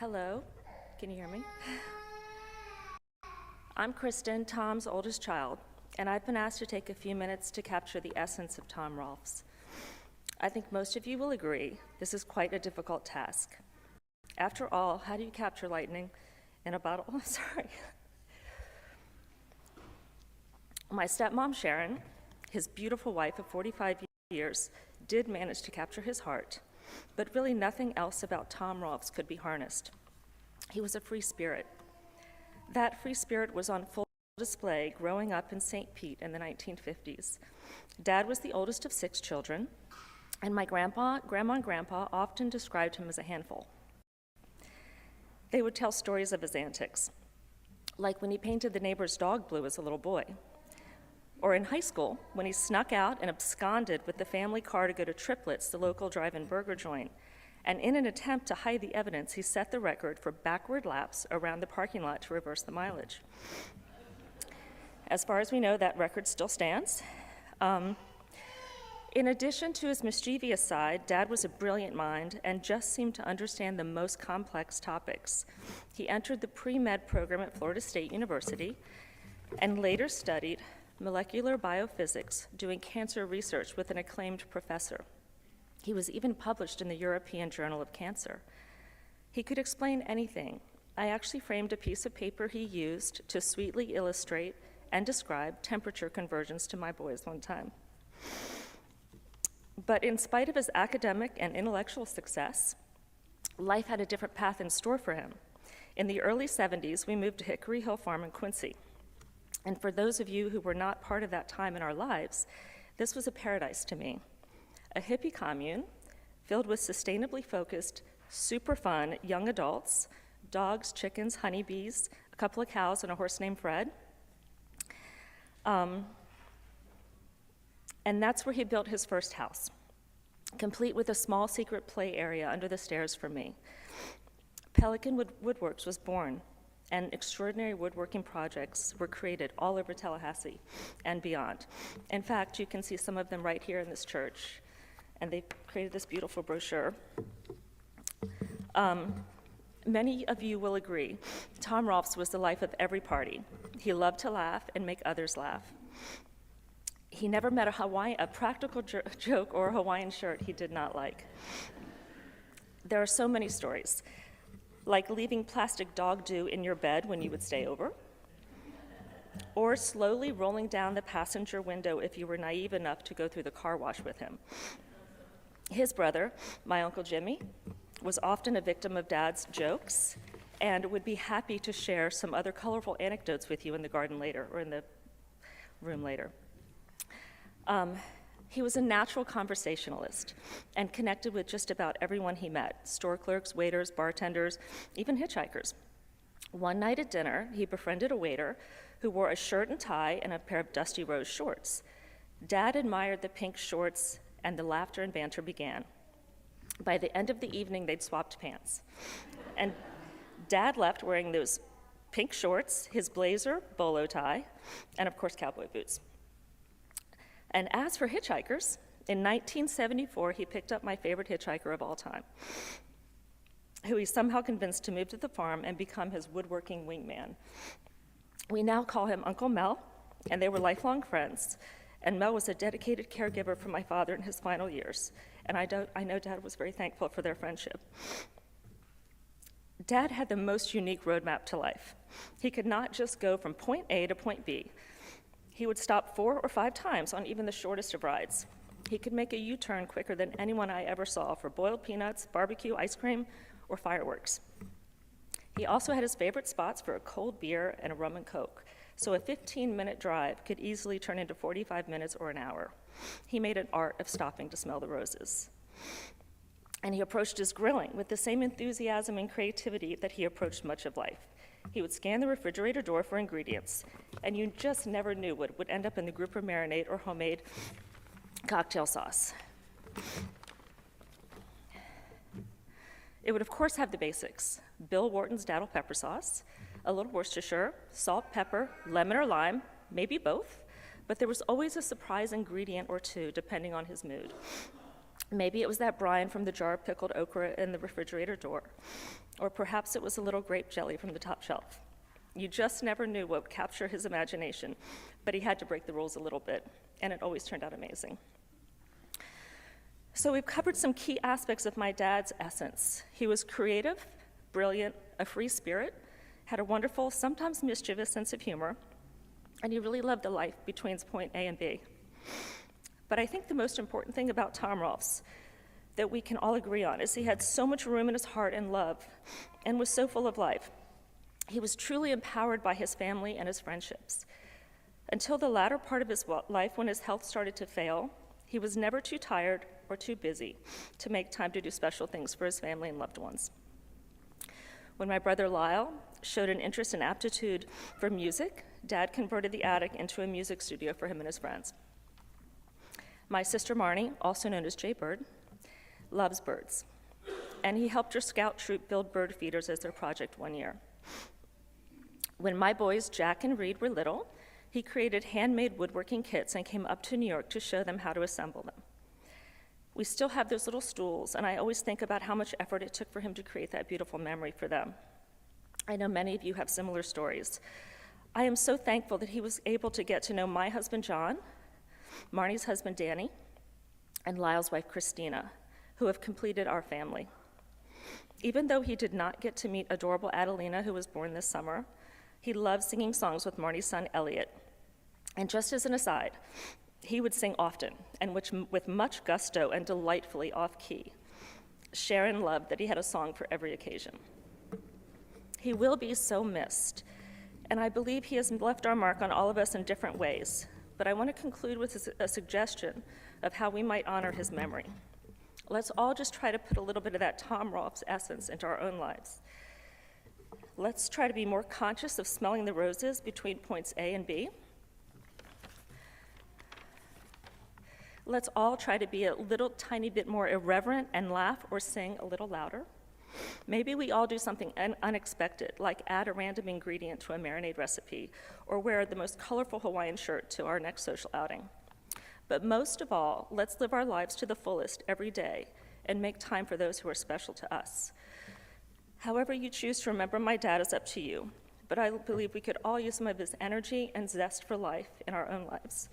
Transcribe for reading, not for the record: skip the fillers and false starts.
Hello, can you hear me? I'm Kristen, Tom's oldest child, and I've been asked to take a few minutes to capture the essence of Tom Rolfes. I think most of you will agree this is quite a difficult task. After all, how do you capture lightning in a bottle? Oh, sorry. My stepmom, Sharon, his beautiful wife of 45 years, did manage to capture his heart, but really nothing else about Tom Rolfes could be harnessed. He was a free spirit. That free spirit was on full display growing up in St. Pete in the 1950s. Dad was the oldest of 6 children, and my grandma and grandpa often described him as a handful. They would tell stories of his antics, like when he painted the neighbor's dog blue as a little boy, or in high school when he snuck out and absconded with the family car to go to Triplets, the local drive-in burger joint, and in an attempt to hide the evidence, he set the record for backward laps around the parking lot to reverse the mileage. As far as we know, that record still stands. In addition to his mischievous side, Dad was a brilliant mind and just seemed to understand the most complex topics. He entered the pre-med program at Florida State University and later studied molecular biophysics, doing cancer research with an acclaimed professor. He was even published in the European Journal of Cancer. He could explain anything. I actually framed a piece of paper he used to sweetly illustrate and describe temperature conversions to my boys one time. But in spite of his academic and intellectual success, life had a different path in store for him. In the early 70s, we moved to Hickory Hill Farm in Quincy. And for those of you who were not part of that time in our lives, this was a paradise to me. A hippie commune filled with sustainably focused, super fun young adults, dogs, chickens, honeybees, a couple of cows, and a horse named Fred. And that's where he built his first house, complete with a small secret play area under the stairs for me. Pelican Woodworks was born, and extraordinary woodworking projects were created all over Tallahassee and beyond. In fact, you can see some of them right here in this church, and they created this beautiful brochure. Many of you will agree, Tom Rolfes was the life of every party. He loved to laugh and make others laugh. He never met a practical joke or a Hawaiian shirt he did not like. There are so many stories, like leaving plastic dog dew in your bed when you would stay over, or slowly rolling down the passenger window if you were naive enough to go through the car wash with him. His brother, my Uncle Jimmy, was often a victim of Dad's jokes and would be happy to share some other colorful anecdotes with you in the garden later, or in the room later. He was a natural conversationalist and connected with just about everyone he met, store clerks, waiters, bartenders, even hitchhikers. One night at dinner, he befriended a waiter who wore a shirt and tie and a pair of dusty rose shorts. Dad admired the pink shorts, and the laughter and banter began. By the end of the evening, they'd swapped pants. And Dad left wearing those pink shorts, his blazer, bolo tie, and of course, cowboy boots. And as for hitchhikers, in 1974, he picked up my favorite hitchhiker of all time, who he somehow convinced to move to the farm and become his woodworking wingman. We now call him Uncle Mel, and they were lifelong friends. And Mel was a dedicated caregiver for my father in his final years, and I know Dad was very thankful for their friendship. Dad had the most unique roadmap to life. He could not just go from point A to point B. He would stop 4 or 5 times on even the shortest of rides. He could make a U-turn quicker than anyone I ever saw for boiled peanuts, barbecue, ice cream, or fireworks. He also had his favorite spots for a cold beer and a rum and coke, so a 15-minute drive could easily turn into 45 minutes or an hour. He made an art of stopping to smell the roses. And he approached his grilling with the same enthusiasm and creativity that he approached much of life. He would scan the refrigerator door for ingredients, and you just never knew what would end up in the grouper marinade or homemade cocktail sauce. It would, of course, have the basics: Bill Wharton's daddle pepper sauce, a little Worcestershire, salt, pepper, lemon or lime, maybe both, but there was always a surprise ingredient or two depending on his mood. Maybe it was that brine from the jar of pickled okra in the refrigerator door, or perhaps it was a little grape jelly from the top shelf. You just never knew what would capture his imagination, but he had to break the rules a little bit, and it always turned out amazing. So we've covered some key aspects of my dad's essence. He was creative, brilliant, a free spirit, had a wonderful, sometimes mischievous sense of humor, and he really loved a life between point A and B. But I think the most important thing about Tom Rolfes that we can all agree on is he had so much room in his heart and love and was so full of life. He was truly empowered by his family and his friendships. Until the latter part of his life, when his health started to fail, he was never too tired or too busy to make time to do special things for his family and loved ones. When my brother Lyle showed an interest and aptitude for music, Dad converted the attic into a music studio for him and his friends. My sister Marnie, also known as Jay Bird, loves birds, and he helped her scout troop build bird feeders as their project one year. When my boys Jack and Reed were little, he created handmade woodworking kits and came up to New York to show them how to assemble them. We still have those little stools, and I always think about how much effort it took for him to create that beautiful memory for them. I know many of you have similar stories. I am so thankful that he was able to get to know my husband John, Marnie's husband Danny, and Lyle's wife Christina, who have completed our family. Even though he did not get to meet adorable Adelina, who was born this summer, he loved singing songs with Marnie's son Elliot. And just as an aside, he would sing often, and with much gusto and delightfully off-key. Sharon loved that he had a song for every occasion. He will be so missed, and I believe he has left our mark on all of us in different ways. But I want to conclude with a suggestion of how we might honor his memory. Let's all just try to put a little bit of that Tom Rolfes essence into our own lives. Let's try to be more conscious of smelling the roses between points A and B. Let's all try to be a little tiny bit more irreverent and laugh or sing a little louder. Maybe we all do something unexpected, like add a random ingredient to a marinade recipe, or wear the most colorful Hawaiian shirt to our next social outing. But most of all, let's live our lives to the fullest every day and make time for those who are special to us. However you choose to remember my dad is up to you, but I believe we could all use some of his energy and zest for life in our own lives.